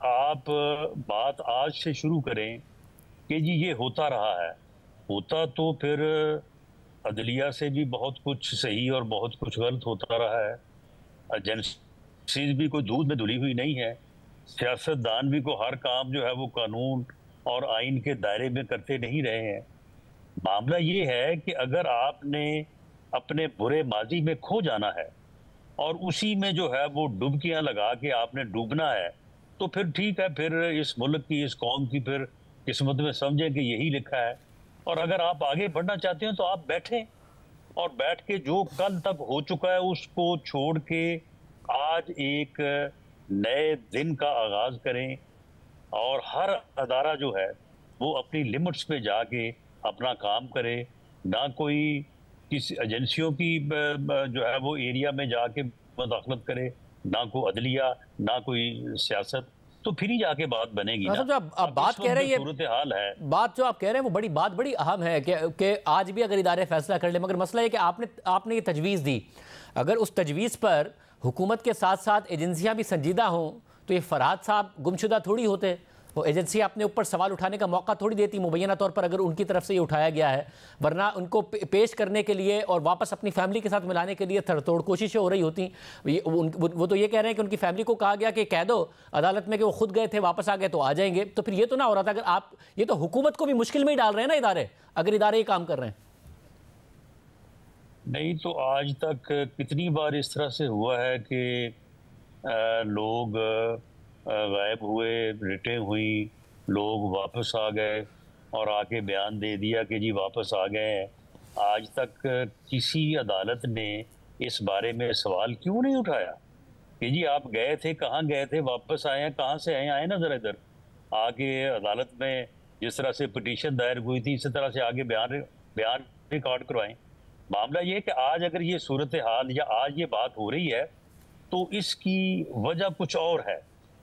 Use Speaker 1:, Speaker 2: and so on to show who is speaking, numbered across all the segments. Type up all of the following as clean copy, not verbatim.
Speaker 1: آپ بات آج سے شروع کریں کہ جی یہ ہوتا رہا ہے، ہوتا تو پھر عدلیہ سے بھی بہت کچھ صحیح اور بہت کچھ غلط ہوتا رہا ہے. ایجنسیز بھی کوئی دودھ میں دھلی ہوئی نہیں ہے. سیاست دان بھی کو ہر کام جو ہے وہ قانون اور آئین کے دائرے میں کرتے نہیں رہے ہیں. معاملہ یہ ہے کہ اگر آپ نے اپنے برے ماضی میں کھو جانا ہے اور اسی میں جو ہے وہ ڈبکیاں لگا کے آپ نے ڈوبنا ہے تو پھر ٹھیک ہے، پھر اس ملک کی اس قوم کی پھر قسمت میں سمجھیں کہ یہی لکھا ہے. اور اگر آپ آگے بڑھنا چاہتے ہیں تو آپ بیٹھیں اور بیٹھ کے جو کل تک ہو چکا ہے اس کو چھوڑ کے آج ایک نئے دن کا آغاز کریں اور ہر ادارہ جو ہے وہ اپنی لمٹس پہ جا کے اپنا کام کرے. نہ کوئی کسی ایجنسیوں کی جو ہے وہ ایریا میں جا کے مداخلت کرے، نہ کوئی عدلیہ، نہ کوئی سیاست، تو پھر ہی جا کے بات بنے گی نا.
Speaker 2: جو آپ بات کہہ رہے ہیں،
Speaker 1: صورتحال ہے،
Speaker 2: بات جو آپ کہہ رہے ہیں وہ بڑی اہم ہے کہ آج بھی اگر ادارے فیصلہ کر لیں، مگر مسئلہ ہے کہ آپ نے یہ تجویز دی. اگر اس تجویز پر حکومت کے ساتھ ساتھ ایجنسیاں بھی سنجیدہ ہوں تو یہ فرحات صاحب گمشدہ تھوڑی ہوتے. وہ ایجنسی اپنے اوپر سوال اٹھانے کا موقع تھوڑی دیتی مبینہ طور پر اگر ان کی طرف سے یہ اٹھایا گیا ہے، ورنہ ان کو پیش کرنے کے لیے اور واپس اپنی فیملی کے ساتھ ملانے کے لیے تھڑ توڑ کوششیں ہو رہی ہوتی. وہ تو یہ کہہ رہے ہیں کہ ان کی فیملی کو کہا گیا کہ کہہ دو عدالت میں کہ وہ خود گئے تھے، واپس آ گئے تو آ جائیں گے. تو پھر یہ تو نہ ہو رہا تھا. اگر آپ یہ تو حکومت کو بھی مشکل میں ہی ڈال رہے ہیں نا ادارے، اگر ادارے یہ کام کر رہے ہیں.
Speaker 1: نہیں تو آج تک کتنی بار اس طرح سے ہوا ہے کہ لوگ غائب ہوئے، ریٹیں ہوئی، لوگ واپس آ گئے اور آ کے بیان دے دیا کہ جی واپس آ گئے ہیں. آج تک کسی عدالت نے اس بارے میں سوال کیوں نہیں اٹھایا کہ جی آپ گئے تھے، کہاں گئے تھے، واپس آئے ہیں، کہاں سے آئے نا ذرا ادھر آ کے عدالت میں جس طرح سے پٹیشن دائر ہوئی تھی اسی طرح سے آگے بیان ریکارڈ کروائیں. معاملہ یہ کہ آج اگر یہ صورتحال یا آج یہ بات ہو رہی ہے تو اس کی وجہ کچھ اور ہے.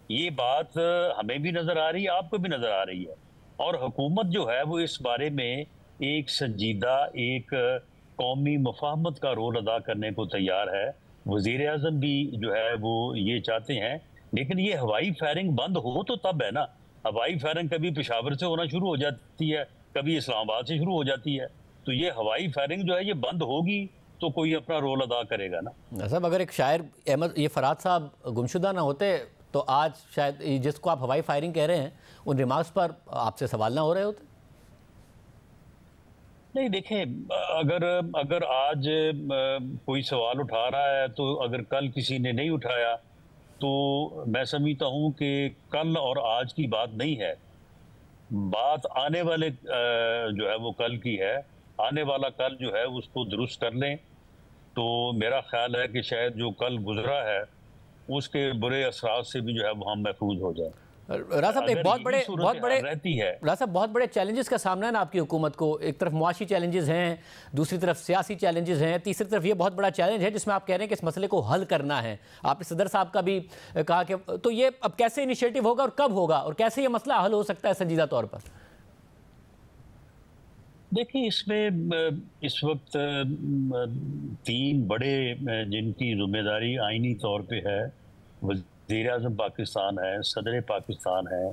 Speaker 1: یہ بات ہمیں بھی نظر آ رہی ہے، آپ کو بھی نظر آ رہی ہے، اور حکومت جو ہے وہ اس بارے میں ایک سنجیدہ ایک قومی مفاہمت کا رول ادا کرنے کو تیار ہے. وزیر اعظم بھی جو ہے وہ یہ چاہتے ہیں، لیکن یہ ہوائی فائرنگ بند ہو تو تب ہے نا. ہوائی فائرنگ کبھی پشاور سے ہونا شروع ہو جاتی ہے، کبھی اسلام آباد سے شروع ہو جاتی ہے. تو یہ ہوائی فائرنگ جو ہے یہ بند ہوگی تو کوئی اپنا رول ادا کرے گا نا.
Speaker 2: صاحب اگر ایک شاعر احمد یہ فرحات صاحب گمشدہ نہ ہوتے تو آج شاید جس کو آپ ہوائی فائرنگ کہہ رہے ہیں ان ریمارکس پر آپ سے سوال نہ ہو رہے ہوتے.
Speaker 1: نہیں دیکھیں، اگر آج کوئی سوال اٹھا رہا ہے تو اگر کل کسی نے نہیں اٹھایا تو میں سمجھتا ہوں کہ کل اور آج کی بات نہیں ہے، بات آنے والے جو ہے وہ کل کی ہے. آنے والا کل جو ہے اس کو درست کر لیں تو میرا خیال ہے کہ شاید جو کل گزرا ہے اس کے برے اثرات سے بھی جو ہے وہ ہم محفوظ ہو جائیں.
Speaker 2: راز صاحب ایک بہت بڑے چیلنجز کا سامنا ہے نا آپ کی حکومت کو. ایک طرف معاشی چیلنجز ہیں، دوسری طرف سیاسی چیلنجز ہیں، تیسری طرف یہ بہت بڑا چیلنج ہے جس میں آپ کہہ رہے ہیں کہ اس مسئلے کو حل کرنا ہے. آپ نے صدر صاحب کا بھی کہا کہ تو یہ اب کیسے انیشیٹو ہوگا اور کب ہوگا اور کیسے یہ مسئلہ حل ہو سکتا ہے سنجیدہ طور پر؟
Speaker 1: دیکھیں اس میں اس وقت تین بڑے جن کی ذمہ داری آئینی طور پہ ہے، وزیر اعظم پاکستان ہے، صدر پاکستان ہے،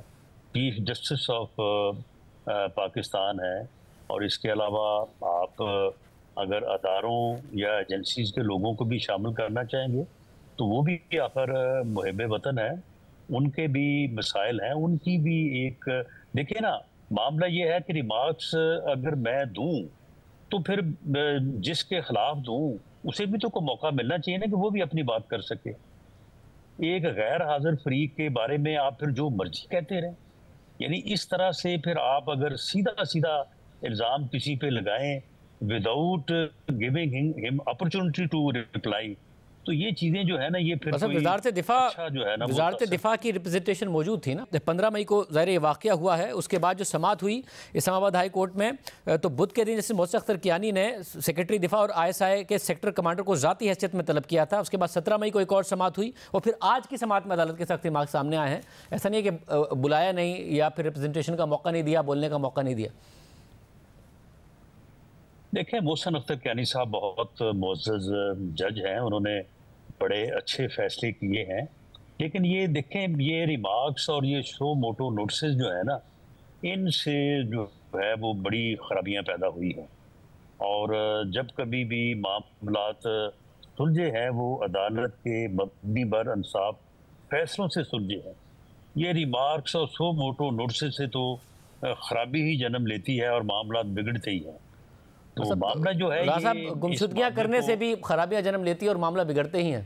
Speaker 1: چیف جسٹس آف پاکستان ہے، اور اس کے علاوہ آپ اگر اداروں یا ایجنسیز کے لوگوں کو بھی شامل کرنا چاہیں گے تو وہ بھی آخر محب وطن ہے، ان کے بھی مسائل ہیں، ان کی بھی ایک دیکھیں نا. معاملہ یہ ہے کہ ریمارکس اگر میں دوں تو پھر جس کے خلاف دوں اسے بھی تو کوئی موقع ملنا چاہیے نا کہ وہ بھی اپنی بات کر سکے. ایک غیر حاضر فریق کے بارے میں آپ پھر جو مرضی کہتے رہیں، یعنی اس طرح سے پھر آپ اگر سیدھا الزام کسی پہ لگائیں وداؤٹ گیونگ ہم اپرچونٹی ٹو ریپلائی، تو یہ چیزیں جو ہے نا یہ پھر
Speaker 2: وزارت دفاع کی ریپرزنٹیشن موجود تھی نا. 15 مئی کو ظاہر یہ واقعہ ہوا ہے، اس کے بعد جو سماعت ہوئی اسلام آباد ہائی کورٹ میں تو بدھ کے دن جیسے محسن اختر کیانی نے سیکرٹری دفاع اور ISI کے سیکٹر کمانڈر کو ذاتی حیثیت میں طلب کیا تھا. اس کے بعد 17 مئی کو ایک اور سماعت ہوئی اور پھر آج کی سماعت میں عدالت کے سخت ریمارک سامنے آئے ہیں. ایسا نہیں ہے کہ بلایا نہیں یا پھر ریپرزنٹیشن کا موقع نہیں دیا، بولنے کا موقع نہیں دیا.
Speaker 1: دیکھیں محسن اختر کیانی صاحب بہت معزز جج ہیں، انہوں نے بڑے اچھے فیصلے کیے ہیں لیکن یہ دیکھیں، یہ ریمارکس اور یہ شو موٹو نوٹسز جو ہے نا، ان سے جو ہے وہ بڑی خرابیاں پیدا ہوئی ہیں. اور جب کبھی بھی معاملات سلجھے ہیں وہ عدالت کے مبنی بر انصاف فیصلوں سے سلجھے ہیں. یہ ریمارکس اور سو موٹو نوٹسز سے تو خرابی ہی جنم لیتی ہے اور معاملات بگڑتے ہی ہیں. تو معاملہ جو ہے
Speaker 2: راز صاحب گمشدگیاں کرنے سے بھی خرابیاں جنم لیتی ہے اور معاملہ بگڑتے ہی ہیں.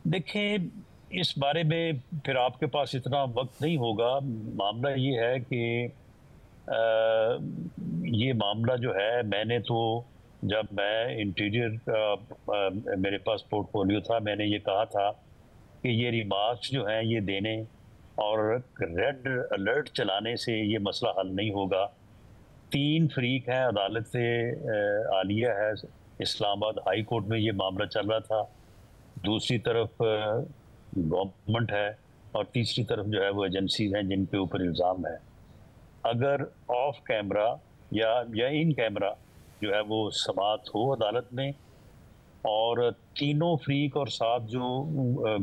Speaker 1: دیکھیں، اس بارے میں پھر آپ کے پاس اتنا وقت نہیں ہوگا. معاملہ یہ ہے کہ یہ معاملہ جو ہے، میں نے تو جب میں انٹیریئر میرے پاس پورٹ فولیو تھا، میں نے یہ کہا تھا کہ یہ ریمارکس جو ہیں یہ دینے اور ریڈ الرٹ چلانے سے یہ مسئلہ حل نہیں ہوگا. 3 فریق ہیں، عدالت عالیہ ہے اسلام آباد ہائی کورٹ میں یہ معاملہ چل رہا تھا، دوسری طرف گورنمنٹ ہے، اور تیسری طرف جو ہے وہ ایجنسیز ہیں جن کے اوپر الزام ہے. اگر آف کیمرہ یا ان کیمرہ جو ہے وہ سماعت ہو عدالت میں، اور تینوں فریق اور ساتھ جو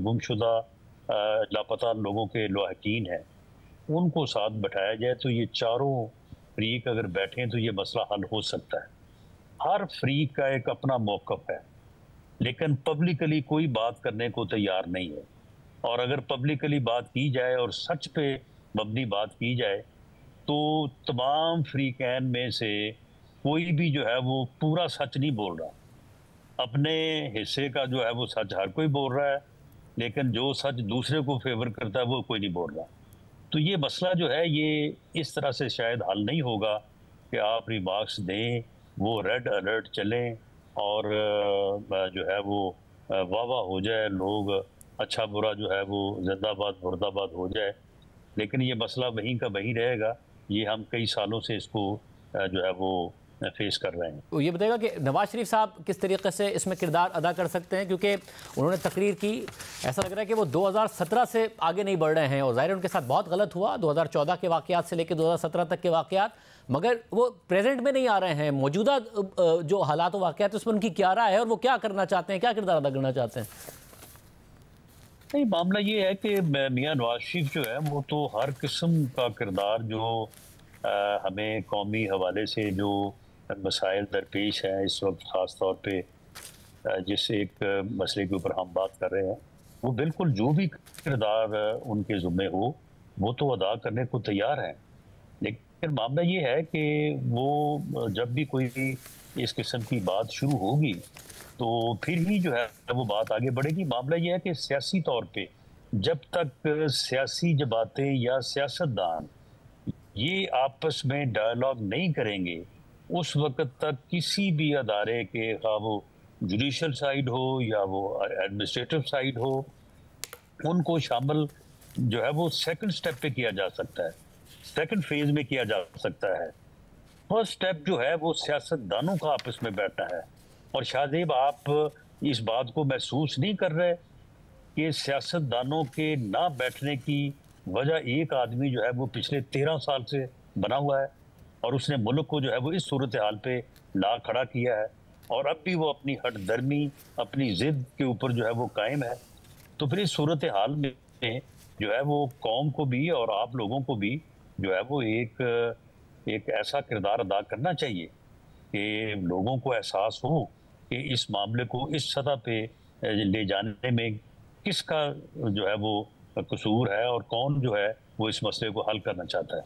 Speaker 1: گمشدہ لاپتہ لوگوں کے لواحقین ہیں ان کو ساتھ بٹھایا جائے، تو یہ چاروں فریق اگر بیٹھیں تو یہ مسئلہ حل ہو سکتا ہے. ہر فریق کا ایک اپنا موقف ہے، لیکن پبلکلی کوئی بات کرنے کو تیار نہیں ہے. اور اگر پبلکلی بات کی جائے اور سچ پہ مبنی بات کی جائے تو تمام فریقین میں سے کوئی بھی جو ہے وہ پورا سچ نہیں بول رہا. اپنے حصے کا جو ہے وہ سچ ہر کوئی بول رہا ہے، لیکن جو سچ دوسرے کو فیور کرتا ہے وہ کوئی نہیں بول رہا. تو یہ مسئلہ جو ہے یہ اس طرح سے شاید حل نہیں ہوگا کہ آپ ریمارکس دیں، وہ ریڈ الرٹ چلیں اور جو ہے وہ واہ واہ ہو جائے، لوگ اچھا برا جو ہے وہ زندہ آباد مرد آباد ہو جائے. لیکن یہ مسئلہ وہیں کا وہیں رہے گا. یہ ہم کئی سالوں سے اس کو جو ہے وہ فیس کر رہے ہیں.
Speaker 2: یہ بتائے گا کہ نواز شریف صاحب کس طریقے سے اس میں کردار ادا کر سکتے ہیں، کیونکہ انہوں نے تقریر کی، ایسا لگ رہا ہے کہ وہ 2017 سے آگے نہیں بڑھ رہے ہیں، اور ظاہر ان کے ساتھ بہت غلط ہوا 2014 کے واقعات سے لے کے 2017 تک کے واقعات، مگر وہ پریزنٹ میں نہیں آ رہے ہیں. موجودہ جو حالات و واقعات اس میں ان کی کیا رائے ہے اور وہ کیا کرنا چاہتے ہیں، کیا کردار ادا کرنا چاہتے ہیں؟
Speaker 1: نہیں، معاملہ یہ ہے کہ میاں نواز شریف جو ہے وہ تو ہر قسم کا کردار جو ہمیں قومی حوالے سے جو مسائل درپیش ہیں اس وقت، خاص طور پہ جس ایک مسئلے کے اوپر ہم بات کر رہے ہیں، وہ بالکل جو بھی کردار ان کے ذمے ہو وہ تو ادا کرنے کو تیار ہیں. لیکن معاملہ یہ ہے کہ وہ جب بھی کوئی اس قسم کی بات شروع ہوگی تو پھر ہی جو ہے وہ بات آگے بڑھے گی. معاملہ یہ ہے کہ سیاسی طور پہ جب تک سیاسی جماعتیں یا سیاستدان یہ آپس میں ڈائیلاگ نہیں کریں گے، اس وقت تک کسی بھی ادارے کے، خواہ وہ جوڈیشل سائیڈ ہو یا وہ ایڈمنسٹریٹو سائیڈ ہو، ان کو شامل جو ہے وہ سیکنڈ سٹیپ پہ کیا جا سکتا ہے، سیکنڈ فیز میں کیا جا سکتا ہے. فرسٹ سٹیپ جو ہے وہ سیاستدانوں کا آپس میں بیٹھنا ہے. اور شاہزیب، آپ اس بات کو محسوس نہیں کر رہے کہ سیاستدانوں کے نہ بیٹھنے کی وجہ ایک آدمی جو ہے وہ پچھلے 13 سال سے بنا ہوا ہے، اور اس نے ملک کو جو ہے وہ اس صورتحال پہ لا کھڑا کیا ہے، اور اب بھی وہ اپنی ہٹ درمی، اپنی ضد کے اوپر جو ہے وہ قائم ہے. تو پھر اس صورتحال میں جو ہے وہ قوم کو بھی اور آپ لوگوں کو بھی جو ہے وہ ایک ایسا کردار ادا کرنا چاہیے کہ لوگوں کو احساس ہو کہ اس معاملے کو اس سطح پہ لے جانے میں کس کا جو ہے وہ قصور ہے اور کون جو ہے وہ اس مسئلے کو حل کرنا چاہتا ہے.